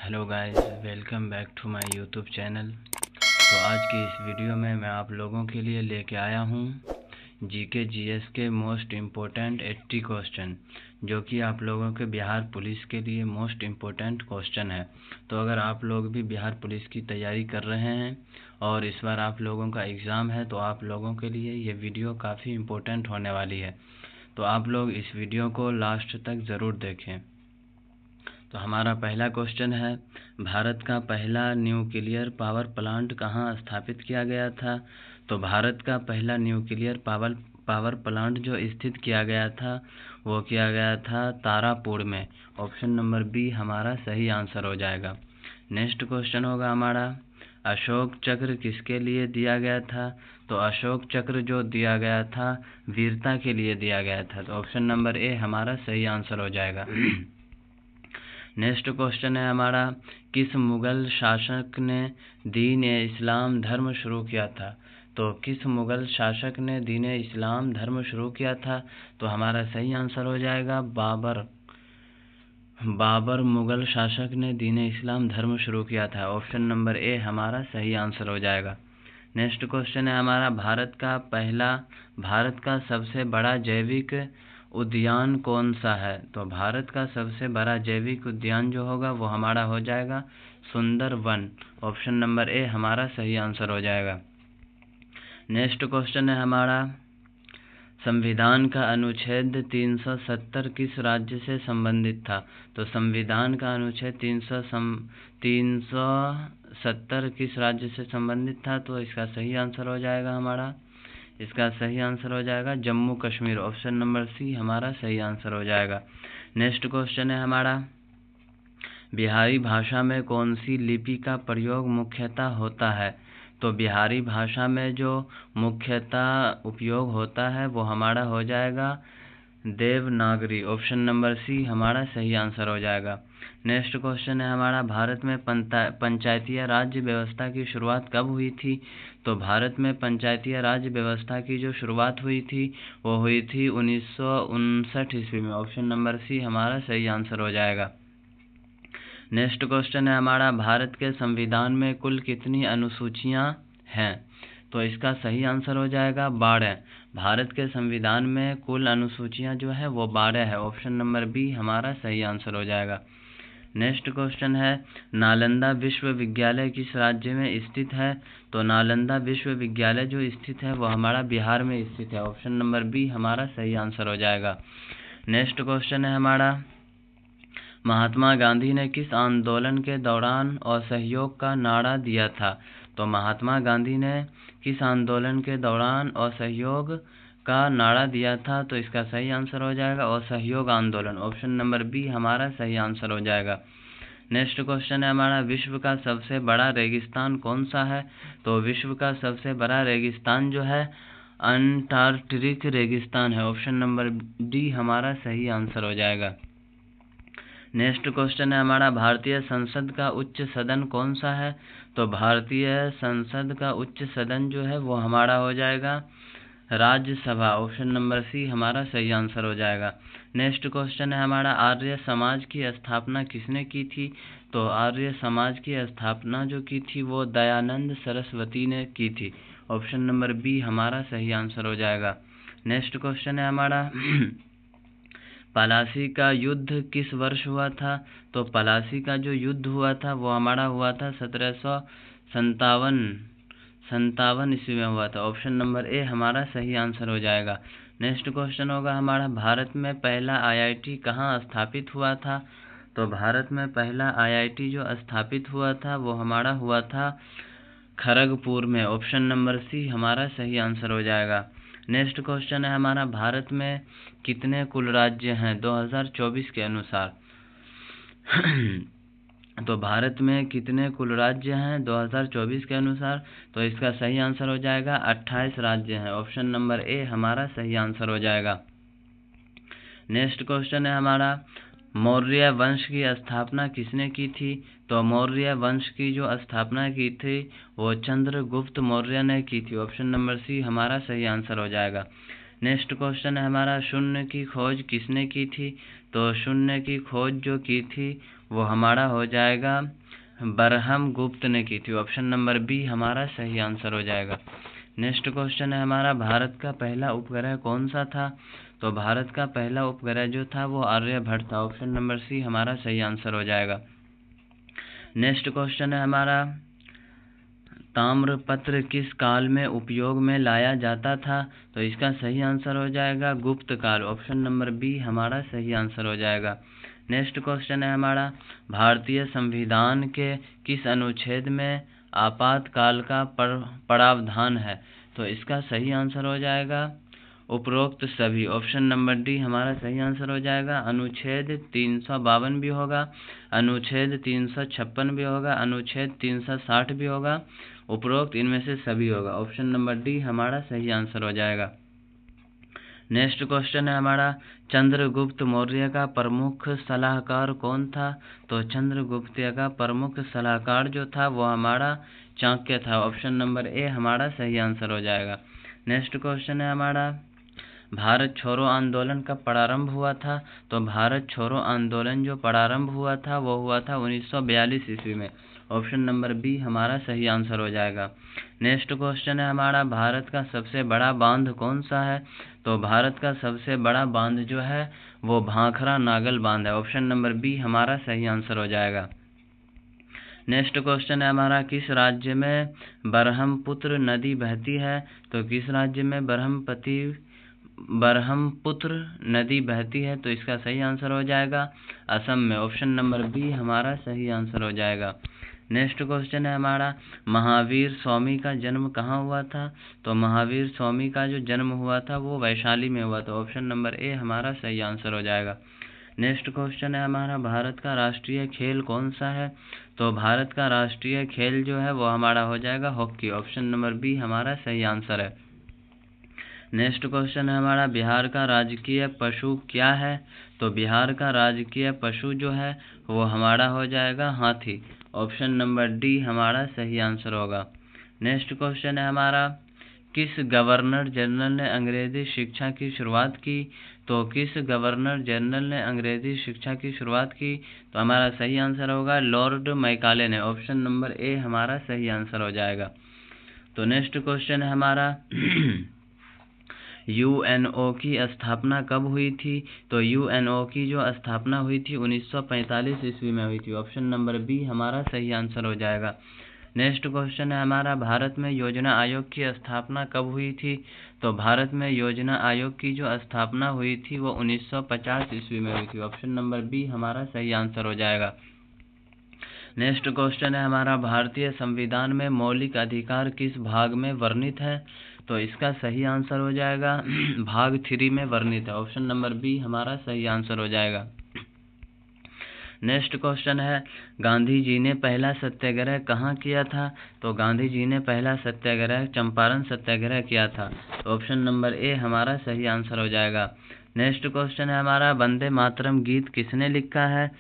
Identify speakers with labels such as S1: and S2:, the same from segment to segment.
S1: Hello guys, welcome back to my YouTube channel. तो आज की इस वीडियो में मैं आप लोगों के लिए लेके आया हूँ जीके जीएस के मोस्ट इम्पोर्टेंट 80 क्वेश्चन, जो कि आप लोगों के बिहार पुलिस के लिए मोस्ट इम्पोर्टेंट क्वेश्चन है। तो अगर आप लोग भी बिहार पुलिस की तैयारी कर रहे हैं और इस बार आप लोगों का एग्ज़ाम है, तो आप लोगों के लिए ये वीडियो काफ़ी इम्पोर्टेंट होने वाली है। तो आप लोग इस वीडियो को लास्ट तक ज़रूर देखें। तो हमारा पहला क्वेश्चन है, भारत का पहला न्यूक्लियर पावर प्लांट कहाँ स्थापित किया गया था? तो भारत का पहला न्यूक्लियर पावर प्लांट जो स्थित किया गया था वो किया गया था तारापुर में। ऑप्शन नंबर बी हमारा सही आंसर हो जाएगा। नेक्स्ट क्वेश्चन होगा हमारा, अशोक चक्र किसके लिए दिया गया था? तो अशोक चक्र जो दिया गया था वीरता के लिए दिया गया था। तो ऑप्शन नंबर ए हमारा सही आंसर हो जाएगा। नेक्स्ट क्वेश्चन है हमारा, किस मुगल शासक ने दीन ए इस्लाम धर्म शुरू किया था? तो किस मुगल शासक ने दीन ए इस्लाम धर्म शुरू किया था? तो हमारा सही आंसर हो जाएगा बाबर। बाबर मुगल शासक ने दीन ए इस्लाम धर्म शुरू किया था। ऑप्शन नंबर ए हमारा सही आंसर हो जाएगा। नेक्स्ट क्वेश्चन है हमारा, भारत का सबसे बड़ा जैविक उद्यान कौन सा है? तो भारत का सबसे बड़ा जैविक उद्यान जो होगा वो हमारा हो जाएगा सुंदरवन। ऑप्शन नंबर ए हमारा सही आंसर हो जाएगा। नेक्स्ट क्वेश्चन है हमारा, संविधान का अनुच्छेद 370 किस राज्य से संबंधित था? तो संविधान का अनुच्छेद 370 किस राज्य से संबंधित था? तो इसका सही आंसर हो जाएगा इसका सही आंसर हो जाएगा Jammu Kashmir. Option number C हमारा सही आंसर हो जाएगा। नेक्स्ट क्वेश्चन है हमारा, बिहारी भाषा में कौन सी लिपि का प्रयोग मुख्यतः होता है? तो बिहारी भाषा में जो मुख्यतः उपयोग होता है वो हमारा हो जाएगा देवनागरी। ऑप्शन नंबर सी हमारा सही आंसर हो जाएगा। नेक्स्ट क्वेश्चन है हमारा, भारत में पंचायतीय राज्य व्यवस्था की शुरुआत कब हुई थी? तो भारत में पंचायतीय राज्य व्यवस्था की जो शुरुआत हुई थी वो हुई थी 1959 ईस्वी में। ऑप्शन नंबर सी हमारा सही आंसर हो जाएगा। नेक्स्ट क्वेश्चन है हमारा, भारत के संविधान में कुल कितनी अनुसूचियां हैं? तो इसका सही आंसर हो जाएगा 12। भारत के संविधान में कुल अनुसूचियां जो है वो 12 है। ऑप्शन नंबर बी हमारा सही आंसर हो जाएगा। नेक्स्ट क्वेश्चन है, नालंदा विश्वविद्यालय किस राज्य में स्थित है? तो नालंदा विश्वविद्यालय जो स्थित है वो हमारा बिहार में स्थित है। ऑप्शन नंबर बी हमारा सही आंसर हो जाएगा। नेक्स्ट क्वेश्चन है हमारा, महात्मा गांधी ने किस आंदोलन के दौरान असहयोग का नारा दिया था? तो महात्मा गांधी ने किस आंदोलन के दौरान असहयोग का नारा दिया था? तो इसका सही आंसर हो जाएगा असहयोग आंदोलन। ऑप्शन नंबर बी हमारा सही आंसर हो जाएगा। नेक्स्ट क्वेश्चन है हमारा, विश्व का सबसे बड़ा रेगिस्तान कौन सा है? तो विश्व का सबसे बड़ा रेगिस्तान जो है अंटार्कटिक रेगिस्तान है। ऑप्शन नंबर डी हमारा सही आंसर हो जाएगा। नेक्स्ट क्वेश्चन है हमारा, भारतीय संसद का उच्च सदन कौन सा है? तो भारतीय संसद का उच्च सदन जो है वो हमारा हो जाएगा राज्यसभा। ऑप्शन नंबर सी हमारा सही आंसर हो जाएगा। नेक्स्ट क्वेश्चन है हमारा, आर्य समाज की स्थापना किसने की थी? तो आर्य समाज की स्थापना जो की थी वो दयानंद सरस्वती ने की थी। ऑप्शन नंबर बी हमारा सही आंसर हो जाएगा। नेक्स्ट क्वेश्चन है हमारा, पलासी का युद्ध किस वर्ष हुआ था? तो पलासी का जो युद्ध हुआ था वो हमारा हुआ था 1757 ईस्वी में हुआ था। ऑप्शन नंबर ए हमारा सही आंसर हो जाएगा। नेक्स्ट क्वेश्चन होगा हमारा, भारत में पहला आईआईटी कहाँ स्थापित हुआ था? तो भारत में पहला आईआईटी जो स्थापित हुआ था वो हमारा हुआ था खड़गपुर में। ऑप्शन नंबर सी हमारा सही आंसर हो जाएगा। नेक्स्ट क्वेश्चन है हमारा, भारत में कितने कुल राज्य हैं 2024 के अनुसार? तो भारत में कितने कुल राज्य हैं 2024 के अनुसार? तो इसका सही आंसर हो जाएगा 28 राज्य हैं। ऑप्शन नंबर ए हमारा सही आंसर हो जाएगा। नेक्स्ट क्वेश्चन है हमारा, मौर्य वंश की स्थापना किसने की थी? तो मौर्य वंश की जो स्थापना की थी वो चंद्रगुप्त मौर्य ने की थी। ऑप्शन नंबर सी हमारा सही आंसर हो जाएगा। नेक्स्ट क्वेश्चन है हमारा, शून्य की खोज किसने की थी? तो शून्य की खोज जो की थी वो हमारा हो जाएगा बरहम गुप्त ने की थी। ऑप्शन नंबर बी हमारा सही आंसर हो जाएगा। नेक्स्ट क्वेश्चन है हमारा, भारत का पहला उपग्रह कौन सा था? तो भारत का पहला उपग्रह जो था वो आर्यभट्ट था। ऑप्शन नंबर सी हमारा सही आंसर हो जाएगा। नेक्स्ट क्वेश्चन है हमारा, ताम्रपत्र किस काल में उपयोग में लाया जाता था? तो इसका सही आंसर हो जाएगा गुप्त काल। ऑप्शन नंबर बी हमारा सही आंसर हो जाएगा। नेक्स्ट क्वेश्चन है हमारा, भारतीय संविधान के किस अनुच्छेद में आपातकाल का प्रावधान है? तो इसका सही आंसर हो जाएगा उपरोक्त सभी। ऑप्शन नंबर डी हमारा सही आंसर हो जाएगा। अनुच्छेद 352 भी होगा, अनुच्छेद 356 भी होगा, अनुच्छेद 360 भी होगा, उपरोक्त इनमें से सभी होगा। ऑप्शन नंबर डी हमारा सही आंसर हो जाएगा। नेक्स्ट क्वेश्चन है हमारा, चंद्रगुप्त मौर्य का प्रमुख सलाहकार कौन था? तो चंद्रगुप्त का प्रमुख सलाहकार जो था वो हमारा चाणक्य था। ऑप्शन नंबर ए हमारा सही आंसर हो जाएगा। नेक्स्ट क्वेश्चन है हमारा, भारत छोड़ो आंदोलन कब प्रारंभ हुआ था? तो भारत छोड़ो आंदोलन जो प्रारंभ हुआ था वो हुआ था 1942 ईस्वी में। ऑप्शन नंबर बी हमारा सही आंसर हो जाएगा। नेक्स्ट क्वेश्चन है हमारा, भारत का सबसे बड़ा बांध कौन सा है? तो भारत का सबसे बड़ा बांध जो है वो भाखड़ा नागल बांध है। ऑप्शन नंबर बी हमारा सही आंसर हो जाएगा। नेक्स्ट क्वेश्चन है हमारा, किस राज्य में ब्रह्मपुत्र नदी बहती है? तो किस राज्य में ब्रह्मपुत्र नदी बहती है? तो इसका सही आंसर हो जाएगा असम में। ऑप्शन नंबर बी हमारा सही आंसर हो जाएगा। नेक्स्ट क्वेश्चन है हमारा, महावीर स्वामी का जन्म कहाँ हुआ था? तो महावीर स्वामी का जो जन्म हुआ था वो वैशाली में हुआ था। ऑप्शन नंबर ए हमारा सही आंसर हो जाएगा। नेक्स्ट क्वेश्चन है हमारा, भारत का राष्ट्रीय खेल कौन सा है? तो भारत का राष्ट्रीय खेल जो है वो हमारा हो जाएगा हॉकी। ऑप्शन नंबर बी हमारा सही आंसर है। नेक्स्ट क्वेश्चन है हमारा, बिहार का राजकीय पशु क्या है? तो बिहार का राजकीय पशु जो है वो हमारा हो जाएगा हाथी। ऑप्शन नंबर डी हमारा सही आंसर होगा। नेक्स्ट क्वेश्चन है हमारा, किस गवर्नर जनरल ने अंग्रेजी शिक्षा की शुरुआत की? तो किस गवर्नर जनरल ने अंग्रेजी शिक्षा की शुरुआत की? तो हमारा सही आंसर होगा लॉर्ड मैकाले ने। ऑप्शन नंबर ए हमारा सही आंसर हो जाएगा। तो नेक्स्ट क्वेश्चन है हमारा, यूएनओ की स्थापना कब हुई थी? तो यूएनओ की जो स्थापना हुई थी 1945 ईस्वी में हुई थी। ऑप्शन नंबर बी हमारा सही आंसर हो जाएगा। नेक्स्ट क्वेश्चन है हमारा, भारत में योजना आयोग की स्थापना कब हुई थी? तो भारत में योजना आयोग की जो स्थापना हुई थी वो 1950 ईस्वी में हुई थी। ऑप्शन नंबर बी हमारा सही आंसर हो जाएगा। नेक्स्ट क्वेश्चन है हमारा, भारतीय संविधान में मौलिक अधिकार किस भाग में वर्णित है? तो इसका सही आंसर हो जाएगा भाग 3 में वर्णित है। ऑप्शन नंबर बी हमारा सही आंसर हो जाएगा। नेक्स्ट क्वेश्चन है, गांधी जी ने पहला सत्याग्रह कहाँ किया था? तो गांधी जी ने पहला सत्याग्रह चंपारण सत्याग्रह किया था। तो ऑप्शन नंबर ए हमारा सही आंसर हो जाएगा। नेक्स्ट क्वेश्चन है हमारा, वंदे मातरम गीत किसने लिखा है?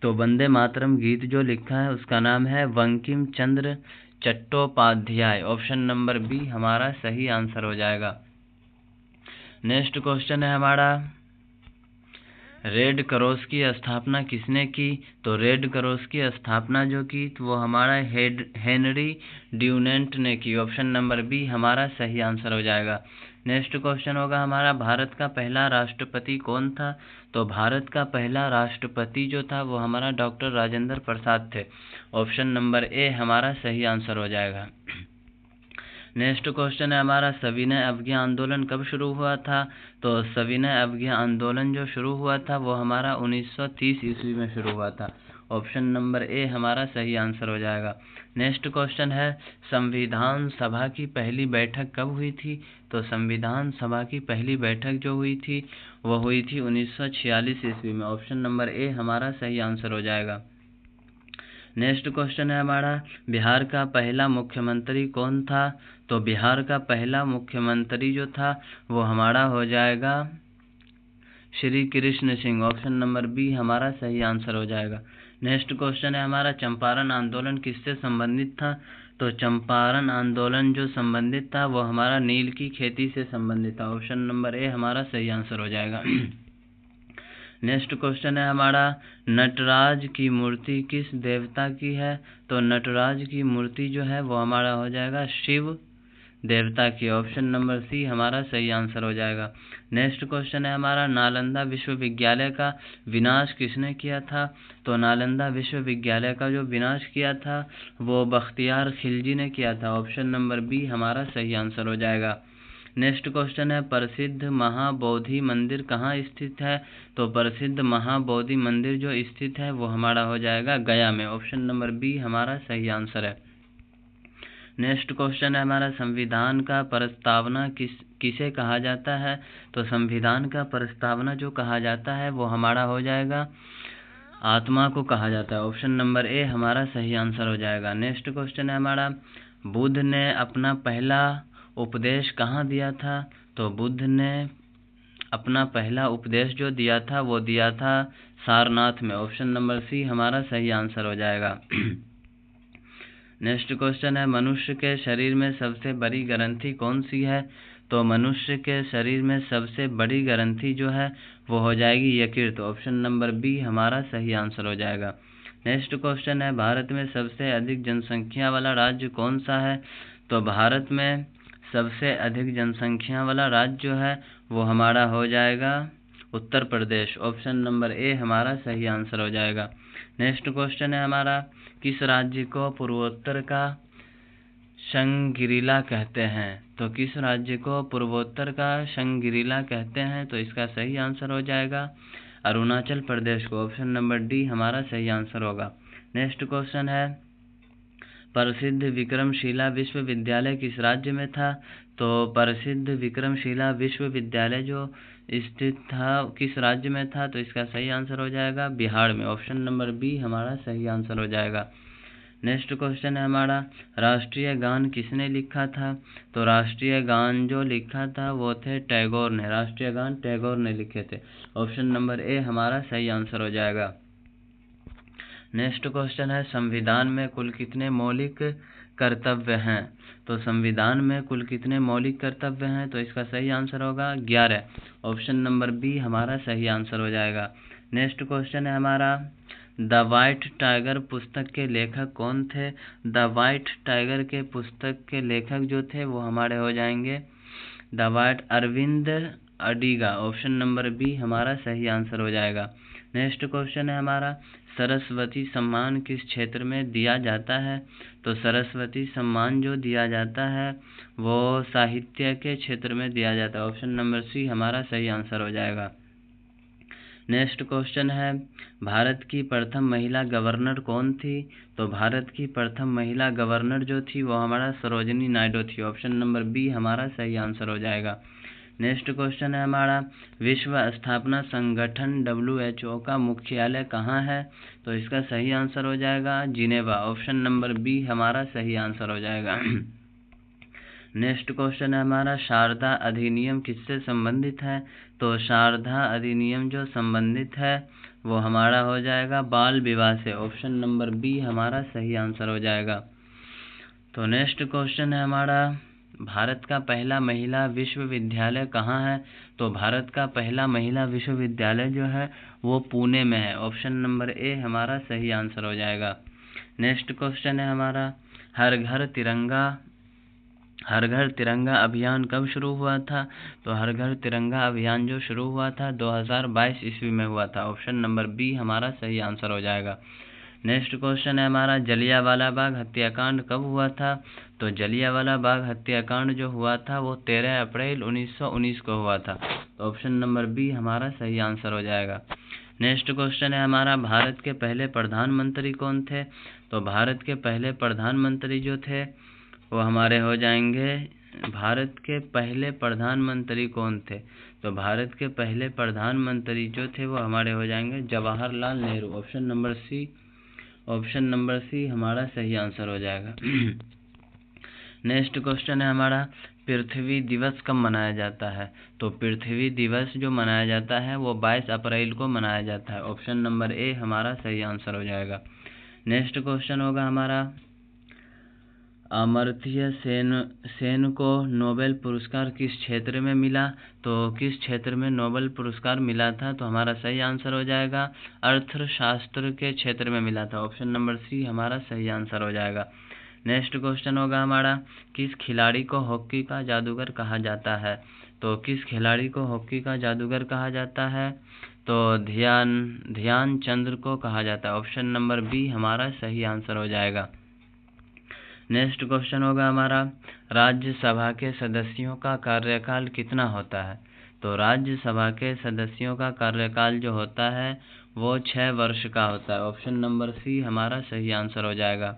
S1: तो वंदे मातरम गीत जो लिखा है उसका नाम है Bankim Chandra Chattopadhyay. Option number B हमारा सही आंसर हो जाएगा। नेक्स्ट क्वेश्चन है हमारा, रेड क्रॉस की स्थापना किसने की? तो रेड क्रॉस की स्थापना जो की तो वो हमारा हेनरी ड्यूनेंट ने की। ऑप्शन नंबर बी हमारा सही आंसर हो जाएगा। नेक्स्ट क्वेश्चन होगा हमारा, भारत का पहला राष्ट्रपति कौन था? तो भारत का पहला राष्ट्रपति जो था वो हमारा डॉक्टर राजेंद्र प्रसाद थे। ऑप्शन नंबर ए हमारा सही आंसर हो जाएगा। नेक्स्ट क्वेश्चन है हमारा, सविनय अवज्ञा आंदोलन कब शुरू हुआ था? तो सविनय अवज्ञा आंदोलन जो शुरू हुआ था वो हमारा 1930 ईस्वी में शुरू हुआ था। ऑप्शन नंबर ए हमारा सही आंसर हो जाएगा। नेक्स्ट क्वेश्चन है, संविधान सभा की पहली बैठक कब हुई थी? तो संविधान सभा की पहली बैठक जो हुई थी वो हुई थी 1946 ईस्वी में। ऑप्शन नंबर ए हमारा सही आंसर हो जाएगा। नेक्स्ट क्वेश्चन है हमारा, बिहार का पहला मुख्यमंत्री कौन था? तो बिहार का पहला मुख्यमंत्री जो था वो हमारा हो जाएगा Shri Krishna Singh. Option number B हमारा सही आंसर हो जाएगा। नेक्स्ट क्वेश्चन है हमारा, चंपारण आंदोलन किससे संबंधित था? तो चंपारण आंदोलन जो संबंधित था वो हमारा नील की खेती से संबंधित था। ऑप्शन नंबर ए हमारा सही आंसर हो जाएगा। नेक्स्ट क्वेश्चन है हमारा, नटराज की मूर्ति किस देवता की है? तो नटराज की मूर्ति जो है वो हमारा हो जाएगा शिव देवता की। ऑप्शन नंबर सी हमारा सही आंसर हो जाएगा। नेक्स्ट क्वेश्चन है हमारा, नालंदा विश्वविद्यालय का विनाश किसने किया था? तो नालंदा विश्वविद्यालय का जो विनाश किया था वो बख्तियार खिलजी ने किया था। ऑप्शन नंबर बी हमारा सही आंसर हो जाएगा। नेक्स्ट क्वेश्चन है, प्रसिद्ध महाबोधि मंदिर कहाँ स्थित है? तो प्रसिद्ध महाबोधि मंदिर जो स्थित है वो हमारा हो जाएगा गया में। ऑप्शन नंबर बी हमारा सही आंसर है। नेक्स्ट क्वेश्चन है हमारा, संविधान का प्रस्तावना किसे कहा जाता है? तो संविधान का प्रस्तावना जो कहा जाता है वो हमारा हो जाएगा आत्मा को कहा जाता है। ऑप्शन नंबर ए हमारा सही आंसर हो जाएगा। नेक्स्ट क्वेश्चन है हमारा, बुद्ध ने अपना पहला उपदेश कहाँ दिया था? तो बुद्ध ने अपना पहला उपदेश जो दिया था वो दिया था सारनाथ में। ऑप्शन नंबर सी हमारा सही आंसर हो जाएगा। नेक्स्ट क्वेश्चन है, मनुष्य के शरीर में सबसे बड़ी ग्रंथि कौन सी है? तो मनुष्य के शरीर में सबसे बड़ी ग्रंथि जो है वो हो जाएगी यकृत। ऑप्शन नंबर बी हमारा सही आंसर हो जाएगा। नेक्स्ट क्वेश्चन है, भारत में सबसे अधिक जनसंख्या वाला राज्य कौन सा है? तो भारत में सबसे अधिक जनसंख्या वाला राज्य जो है वो हमारा हो जाएगा Uttar Pradesh. Option number A हमारा सही आंसर हो जाएगा। नेक्स्ट क्वेश्चन है हमारा, किस राज्य को पूर्वोत्तर का शंग्रीला कहते हैं? तो किस राज्य को पूर्वोत्तर का शंग्रीला कहते हैं? तो इसका सही आंसर हो जाएगा अरुणाचल प्रदेश को। ऑप्शन नंबर डी हमारा सही आंसर होगा। नेक्स्ट क्वेश्चन है, प्रसिद्ध विक्रमशिला विश्वविद्यालय किस राज्य में था? तो प्रसिद्ध विक्रमशिला विश्वविद्यालय जो स्थित था किस राज्य में था? तो इसका सही आंसर हो जाएगा बिहार में। ऑप्शन नंबर बी हमारा सही आंसर हो जाएगा। नेक्स्ट क्वेश्चन है हमारा, राष्ट्रीय गान किसने लिखा था? तो राष्ट्रीय गान जो लिखा था वो थे टैगोर ने। राष्ट्रीय गान टैगोर ने लिखे थे। ऑप्शन नंबर ए हमारा सही आंसर हो जाएगा। नेक्स्ट क्वेश्चन है, संविधान में कुल कितने मौलिक कर्तव्य हैं? तो संविधान में कुल कितने मौलिक कर्तव्य हैं? तो इसका सही आंसर होगा 11। ऑप्शन नंबर बी हमारा सही आंसर हो जाएगा। नेक्स्ट क्वेश्चन है हमारा, द वाइट टाइगर पुस्तक के लेखक कौन थे? द वाइट टाइगर के पुस्तक के लेखक जो थे वो हमारे हो जाएंगे the white Aravind Adiga. Option number B हमारा सही आंसर हो जाएगा। नेक्स्ट क्वेश्चन है हमारा, सरस्वती सम्मान किस क्षेत्र में दिया जाता है? तो सरस्वती सम्मान जो दिया जाता है वो साहित्य के क्षेत्र में दिया जाता है। ऑप्शन नंबर सी हमारा सही आंसर हो जाएगा। नेक्स्ट क्वेश्चन है, भारत की प्रथम महिला गवर्नर कौन थी? तो भारत की प्रथम महिला गवर्नर जो थी वो हमारा सरोजिनी नायडू थी। ऑप्शन नंबर बी हमारा सही आंसर हो जाएगा। नेक्स्ट क्वेश्चन है हमारा, विश्व स्थापना संगठन WHO का मुख्यालय कहाँ है? तो इसका सही आंसर हो जाएगा जिनेवा। ऑप्शन नंबर बी हमारा सही आंसर हो जाएगा। नेक्स्ट क्वेश्चन है हमारा, शारदा अधिनियम किससे संबंधित है? तो शारदा अधिनियम जो संबंधित है वो हमारा हो जाएगा बाल विवाह से। ऑप्शन नंबर बी हमारा सही आंसर हो जाएगा। तो नेक्स्ट क्वेश्चन है हमारा, भारत का पहला महिला विश्वविद्यालय कहाँ है? तो भारत का पहला महिला विश्वविद्यालय जो है वो पुणे में है। ऑप्शन नंबर ए हमारा सही आंसर हो जाएगा। नेक्स्ट क्वेश्चन है हमारा, हर घर तिरंगा अभियान कब शुरू हुआ था? तो हर घर तिरंगा अभियान जो शुरू हुआ था 2022 ईस्वी में हुआ था। ऑप्शन नंबर बी हमारा सही आंसर हो जाएगा। नेक्स्ट क्वेश्चन है हमारा, जलियांवाला बाग हत्याकांड कब हुआ था? तो जलियांवाला बाग हत्याकांड जो हुआ था वो 13 अप्रैल 1919 को हुआ था। तो ऑप्शन नंबर बी हमारा सही आंसर हो जाएगा। नेक्स्ट क्वेश्चन है हमारा, भारत के पहले प्रधानमंत्री कौन थे? तो भारत के पहले प्रधानमंत्री जो थे वो हमारे हो जाएंगे, भारत के पहले प्रधानमंत्री कौन थे? तो भारत के पहले प्रधानमंत्री जो थे वो हमारे हो जाएंगे Jawaharlal Nehru. Option number C हमारा सही आंसर हो जाएगा। नेक्स्ट क्वेश्चन है हमारा, पृथ्वी दिवस कब मनाया जाता है? तो पृथ्वी दिवस जो मनाया जाता है वो 22 अप्रैल को मनाया जाता है। ऑप्शन नंबर ए हमारा सही आंसर हो जाएगा। नेक्स्ट क्वेश्चन होगा हमारा, अमर्त्य सेन को नोबेल पुरस्कार किस क्षेत्र में मिला? तो किस क्षेत्र में नोबेल पुरस्कार मिला था? तो हमारा सही आंसर हो जाएगा अर्थशास्त्र के क्षेत्र में मिला था। ऑप्शन नंबर सी हमारा सही आंसर हो जाएगा। नेक्स्ट क्वेश्चन होगा हमारा, किस खिलाड़ी को हॉकी का जादूगर कहा जाता है? तो किस खिलाड़ी को हॉकी का जादूगर कहा जाता है? तो ध्यानचंद्र को कहा जाता है। ऑप्शन नंबर बी हमारा सही आंसर हो जाएगा। नेक्स्ट क्वेश्चन होगा हमारा, राज्यसभा के सदस्यों का कार्यकाल कितना होता है? तो राज्यसभा के सदस्यों का कार्यकाल जो होता है वो 6 वर्ष का होता है। ऑप्शन नंबर सी हमारा सही आंसर हो जाएगा।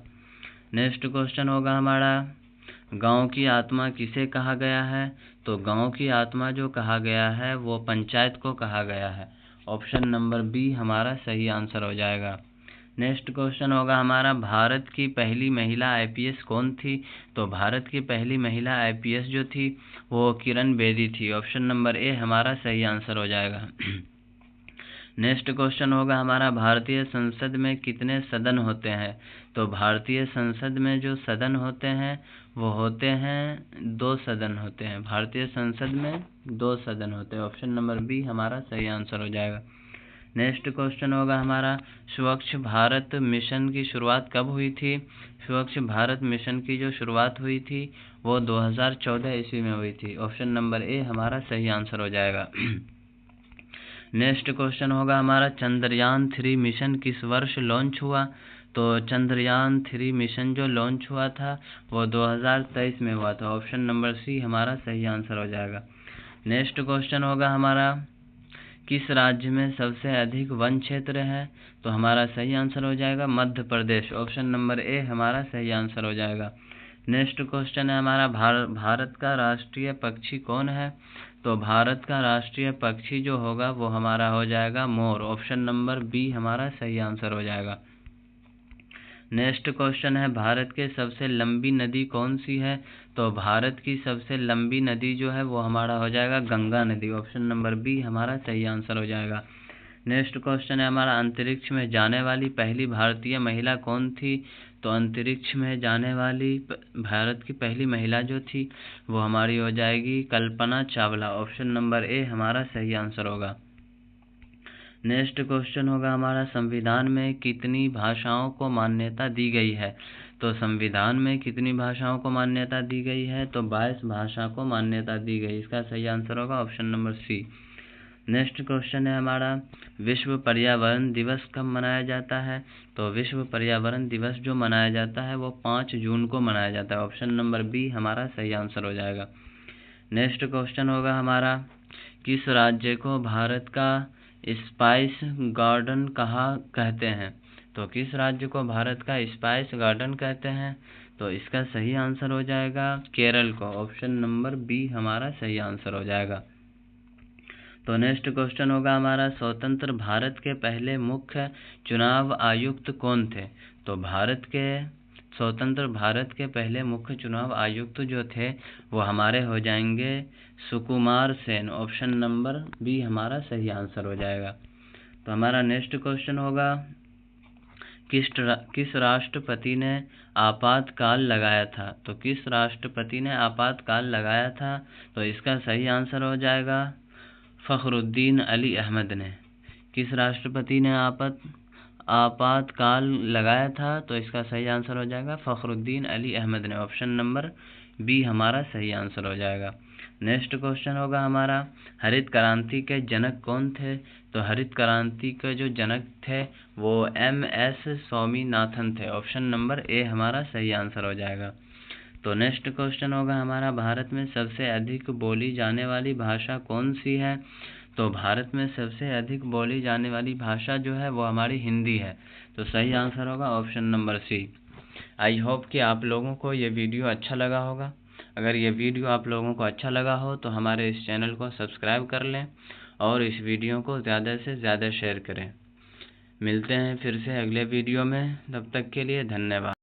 S1: नेक्स्ट क्वेश्चन होगा हमारा, गांव की आत्मा किसे कहा गया है? तो गांव की आत्मा जो कहा गया है वो पंचायत को कहा गया है। ऑप्शन नंबर बी हमारा सही आंसर हो जाएगा। नेक्स्ट क्वेश्चन होगा हमारा, भारत की पहली महिला आईपीएस कौन थी? तो भारत की पहली महिला आईपीएस जो थी वो किरण बेदी थी। ऑप्शन नंबर ए हमारा सही आंसर हो जाएगा। नेक्स्ट क्वेश्चन होगा हमारा, भारतीय संसद में कितने सदन होते हैं? तो भारतीय संसद में जो सदन होते हैं वो होते हैं 2 सदन होते हैं। भारतीय संसद में 2 सदन होते हैं। ऑप्शन नंबर बी हमारा सही आंसर हो जाएगा। नेक्स्ट क्वेश्चन होगा हमारा, स्वच्छ भारत मिशन की शुरुआत कब हुई थी? स्वच्छ भारत मिशन की जो शुरुआत हुई थी वो 2014 ईस्वी में हुई थी। ऑप्शन नंबर ए हमारा सही आंसर हो जाएगा। नेक्स्ट क्वेश्चन होगा हमारा, चंद्रयान 3 मिशन किस वर्ष लॉन्च हुआ? तो चंद्रयान 3 मिशन जो लॉन्च हुआ था वो 2023 में हुआ था। ऑप्शन नंबर सी हमारा सही आंसर हो जाएगा। नेक्स्ट क्वेश्चन होगा हमारा, किस राज्य में सबसे अधिक वन क्षेत्र है? तो हमारा सही आंसर हो जाएगा Madhya Pradesh. Option number A हमारा सही आंसर हो जाएगा। नेक्स्ट क्वेश्चन है हमारा, भारत का राष्ट्रीय पक्षी कौन है? तो भारत का राष्ट्रीय पक्षी जो होगा वो हमारा हो जाएगा मोर। ऑप्शन नंबर बी हमारा सही आंसर हो जाएगा। नेक्स्ट क्वेश्चन है, भारत के सबसे लंबी नदी कौन सी है? तो भारत की सबसे लंबी नदी जो है वो हमारा हो जाएगा गंगा नदी। ऑप्शन नंबर बी हमारा सही आंसर हो जाएगा। नेक्स्ट क्वेश्चन है हमारा, अंतरिक्ष में जाने वाली पहली भारतीय महिला कौन थी? तो अंतरिक्ष में जाने वाली भारत की पहली महिला जो थी वो हमारी हो जाएगी Kalpana Chawla. Option number A हमारा सही आंसर होगा। नेक्स्ट क्वेश्चन होगा हमारा, संविधान में कितनी भाषाओं को मान्यता दी गई है? तो संविधान में कितनी भाषाओं को मान्यता दी गई है? तो 22 भाषा को मान्यता दी गई। इसका सही आंसर होगा option number C. Next question है हमारा, विश्व पर्यावरण दिवस कब मनाया जाता है? तो विश्व पर्यावरण दिवस जो मनाया जाता है वो 5 जून को मनाया जाता है। ऑप्शन नंबर बी हमारा सही आंसर हो जाएगा। नेक्स्ट क्वेश्चन होगा हमारा, किस राज्य को भारत का स्पाइस गार्डन कहते हैं? तो किस राज्य को भारत का स्पाइस गार्डन कहते हैं? तो इसका सही आंसर हो जाएगा केरल को। ऑप्शन नंबर बी हमारा सही आंसर हो जाएगा। तो नेक्स्ट क्वेश्चन होगा हमारा, स्वतंत्र भारत के पहले मुख्य चुनाव आयुक्त कौन थे? तो स्वतंत्र भारत के पहले मुख्य चुनाव आयुक्त जो थे वो हमारे हो जाएंगे Sukumar Sen. Option number B हमारा सही आंसर हो जाएगा। तो हमारा नेक्स्ट क्वेश्चन होगा, किस राष्ट्रपति ने आपातकाल लगाया था? तो किस राष्ट्रपति ने आपातकाल लगाया था? तो इसका सही आंसर हो जाएगा फखरुद्दीन अली अहमद ने। किस राष्ट्रपति ने आपातकाल लगाया था? तो इसका सही आंसर हो जाएगा फखरुद्दीन अली अहमद ने। ऑप्शन नंबर बी हमारा सही आंसर हो जाएगा। नेक्स्ट क्वेश्चन होगा हमारा, हरित क्रांति के जनक कौन थे? तो हरित क्रांति के जो जनक थे वो MS स्वामीनाथन थे। ऑप्शन नंबर ए हमारा सही आंसर हो जाएगा। तो नेक्स्ट क्वेश्चन होगा हमारा, भारत में सबसे अधिक बोली जाने वाली भाषा कौन सी है? तो भारत में सबसे अधिक बोली जाने वाली भाषा जो है वो हमारी हिंदी है। तो सही आंसर होगा option number C. I hope कि आप लोगों को ये वीडियो अच्छा लगा होगा। अगर ये वीडियो आप लोगों को अच्छा लगा हो तो हमारे इस चैनल को सब्सक्राइब कर लें और इस वीडियो को ज़्यादा से ज़्यादा शेयर करें। मिलते हैं फिर से अगले वीडियो में, तब तक के लिए धन्यवाद।